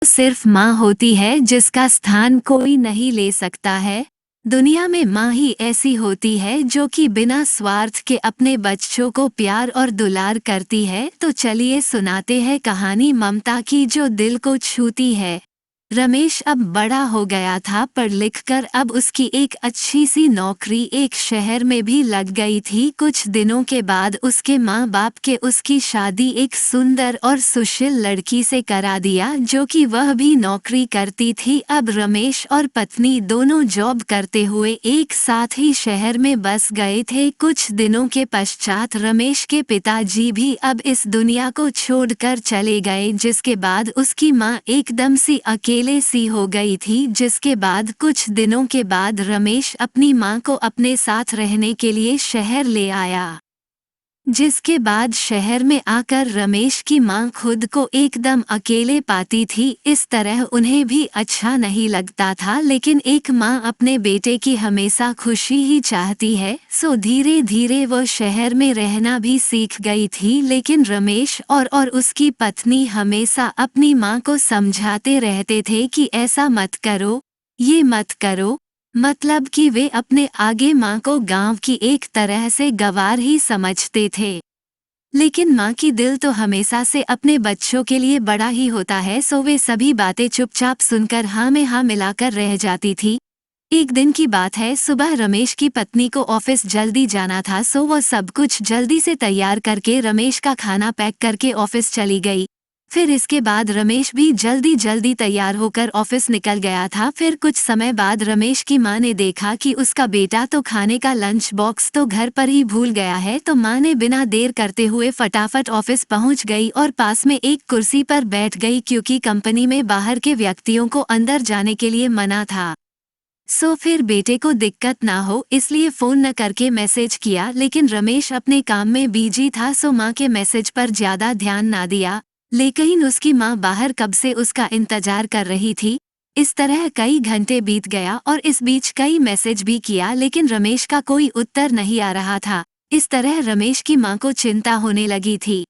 सिर्फ माँ होती है जिसका स्थान कोई नहीं ले सकता है। दुनिया में माँ ही ऐसी होती है जो कि बिना स्वार्थ के अपने बच्चों को प्यार और दुलार करती है। तो चलिए सुनाते हैं कहानी ममता की जो दिल को छूती है। रमेश अब बड़ा हो गया था, पढ़ लिख कर अब उसकी एक अच्छी सी नौकरी एक शहर में भी लग गई थी। कुछ दिनों के बाद उसके माँ बाप के उसकी शादी एक सुंदर और सुशील लड़की से करा दिया जो कि वह भी नौकरी करती थी। अब रमेश और पत्नी दोनों जॉब करते हुए एक साथ ही शहर में बस गए थे। कुछ दिनों के पश्चात रमेश के पिताजी भी अब इस दुनिया को छोड़कर चले गए, जिसके बाद उसकी माँ एकदम सी अकेले सी हो गई थी। जिसके बाद कुछ दिनों के बाद रमेश अपनी माँ को अपने साथ रहने के लिए शहर ले आया। जिसके बाद शहर में आकर रमेश की माँ खुद को एकदम अकेले पाती थी। इस तरह उन्हें भी अच्छा नहीं लगता था, लेकिन एक माँ अपने बेटे की हमेशा खुशी ही चाहती है। सो धीरे धीरे वो शहर में रहना भी सीख गई थी। लेकिन रमेश और उसकी पत्नी हमेशा अपनी माँ को समझाते रहते थे कि ऐसा मत करो, ये मत करो। मतलब कि वे अपने आगे माँ को गांव की एक तरह से गंवार ही समझते थे। लेकिन माँ की दिल तो हमेशा से अपने बच्चों के लिए बड़ा ही होता है। सो वे सभी बातें चुपचाप सुनकर हाँ में हाँ मिलाकर रह जाती थी। एक दिन की बात है, सुबह रमेश की पत्नी को ऑफिस जल्दी जाना था। सो वो सब कुछ जल्दी से तैयार करके रमेश का खाना पैक करके ऑफिस चली गई। फिर इसके बाद रमेश भी जल्दी जल्दी तैयार होकर ऑफिस निकल गया था। फिर कुछ समय बाद रमेश की माँ ने देखा कि उसका बेटा तो खाने का लंच बॉक्स तो घर पर ही भूल गया है। तो माँ ने बिना देर करते हुए फटाफट ऑफिस पहुंच गई और पास में एक कुर्सी पर बैठ गई, क्योंकि कंपनी में बाहर के व्यक्तियों को अंदर जाने के लिए मना था। सो फिर बेटे को दिक्कत ना हो इसलिए फोन न करके मैसेज किया। लेकिन रमेश अपने काम में बिजी था, सो माँ के मैसेज पर ज्यादा ध्यान ना दिया। लेकिन उसकी माँ बाहर कब से उसका इंतजार कर रही थी। इस तरह कई घंटे बीत गया और इस बीच कई मैसेज भी किया, लेकिन रमेश का कोई उत्तर नहीं आ रहा था। इस तरह रमेश की माँ को चिंता होने लगी थी।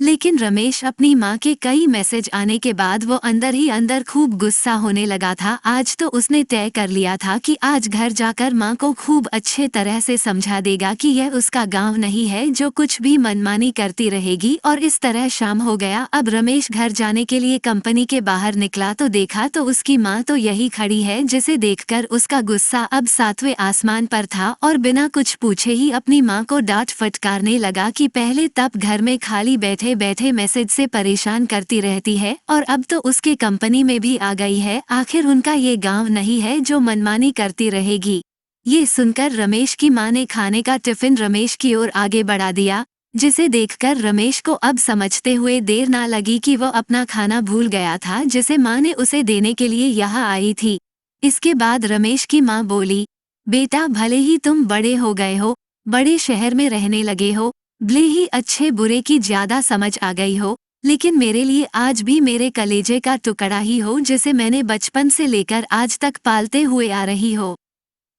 लेकिन रमेश अपनी माँ के कई मैसेज आने के बाद वो अंदर ही अंदर खूब गुस्सा होने लगा था। आज तो उसने तय कर लिया था कि आज घर जाकर माँ को खूब अच्छे तरह से समझा देगा कि यह उसका गांव नहीं है जो कुछ भी मनमानी करती रहेगी। और इस तरह शाम हो गया। अब रमेश घर जाने के लिए कंपनी के बाहर निकला तो देखा तो उसकी माँ तो यही खड़ी है, जिसे देखकर उसका गुस्सा अब 7वें आसमान पर था और बिना कुछ पूछे ही अपनी माँ को डांट फटकारने लगा कि पहले तब घर में खाली बैठे बैठे मैसेज से परेशान करती रहती है और अब तो उसके कंपनी में भी आ गई है। आखिर उनका ये गांव नहीं है जो मनमानी करती रहेगी। ये सुनकर रमेश की माँ ने खाने का टिफिन रमेश की ओर आगे बढ़ा दिया, जिसे देखकर रमेश को अब समझते हुए देर ना लगी कि वो अपना खाना भूल गया था, जिसे माँ ने उसे देने के लिए यहाँ आई थी। इसके बाद रमेश की माँ बोली, बेटा भले ही तुम बड़े हो गए हो, बड़े शहर में रहने लगे हो, भले ही अच्छे बुरे की ज्यादा समझ आ गई हो, लेकिन मेरे लिए आज भी मेरे कलेजे का टुकड़ा ही हो, जिसे मैंने बचपन से लेकर आज तक पालते हुए आ रही हो।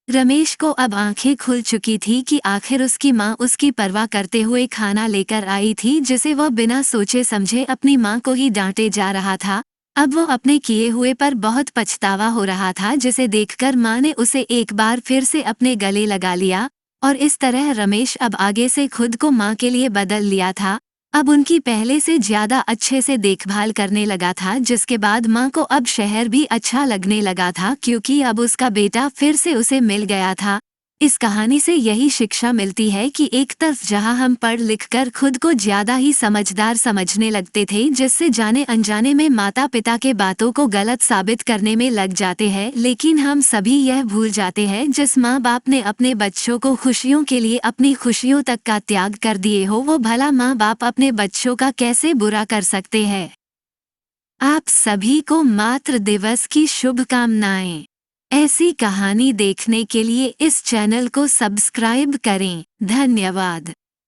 रमेश को अब आंखें खुल चुकी थी कि आखिर उसकी माँ उसकी परवाह करते हुए खाना लेकर आई थी, जिसे वह बिना सोचे समझे अपनी माँ को ही डांटे जा रहा था। अब वो अपने किए हुए पर बहुत पछतावा हो रहा था, जिसे देखकर माँ ने उसे एक बार फिर से अपने गले लगा लिया। और इस तरह रमेश अब आगे से खुद को माँ के लिए बदल लिया था। अब उनकी पहले से ज्यादा अच्छे से देखभाल करने लगा था, जिसके बाद माँ को अब शहर भी अच्छा लगने लगा था, क्योंकि अब उसका बेटा फिर से उसे मिल गया था। इस कहानी से यही शिक्षा मिलती है कि एक तरफ जहाँ हम पढ़ लिख कर खुद को ज्यादा ही समझदार समझने लगते थे, जिससे जाने अनजाने में माता पिता के बातों को गलत साबित करने में लग जाते हैं, लेकिन हम सभी यह भूल जाते हैं जिस माँ बाप ने अपने बच्चों को खुशियों के लिए अपनी खुशियों तक का त्याग कर दिए हो, वो भला माँ बाप अपने बच्चों का कैसे बुरा कर सकते हैं। आप सभी को मातृ दिवस की शुभकामनाएं। ऐसी कहानी देखने के लिए इस चैनल को सब्सक्राइब करें। धन्यवाद।